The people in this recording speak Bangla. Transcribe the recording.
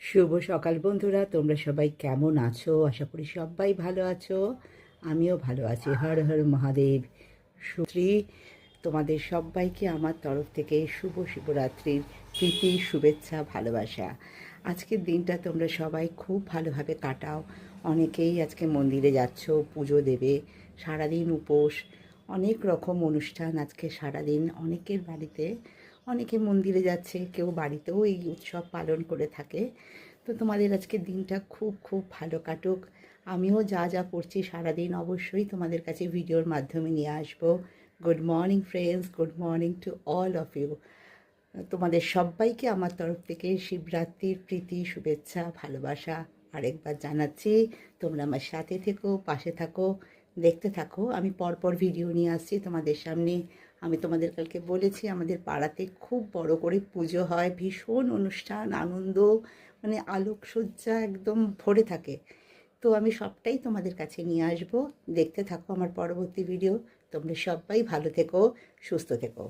শুভ সকাল বন্ধুরা, তোমরা সবাই কেমন আছো? আশা করি সবাই ভালো আছো। আমিও ভালো আছি। হর হর মহাদেব। সুত্রী, তোমাদের সবাইকে আমার তরফ থেকে শুভ শিবরাত্রির প্রীতি, শুভেচ্ছা, ভালোবাসা। আজকের দিনটা তোমরা সবাই খুব ভালোভাবে কাটাও। অনেকেই আজকে মন্দিরে যাচ্ছ, পুজো দেবে, সারাদিন উপোস, অনেক রকম অনুষ্ঠান আজকে সারাদিন অনেকের বাড়িতে। অনেকে মন্দিরে যাচ্ছে, কেউ বাড়িতেও এই উৎসব পালন করে থাকে। তো তোমাদের আজকের দিনটা খুব খুব ভালো কাটুক। আমিও যা যা করছি সারাদিন অবশ্যই তোমাদের কাছে ভিডিওর মাধ্যমে নিয়ে আসবো। Good morning friends, good morning to all of you. তোমাদের সবাইকে আমার তরফ থেকে শিবরাত্রির প্রীতি, শুভেচ্ছা, ভালোবাসা আরেকবার জানাচ্ছি। তোমরা আমার সাথে থেকো, পাশে থাকো, দেখতে থাকো। আমি পরপর ভিডিও নিয়ে আসছি তোমাদের সামনে। আমি তোমাদের কালকে বলেছি আমাদের পাড়াতে খুব বড় করে পুজো হয়, ভীষণ অনুষ্ঠান, আনন্দ, মানে আলোকসজ্জা একদম ভরে থাকে। তো আমি সবটাই তোমাদের কাছে নিয়ে আসবো। দেখতে থাকো আমার পরবর্তী ভিডিও। তোমরা সবাই ভালো থেকো, সুস্থ থেকো।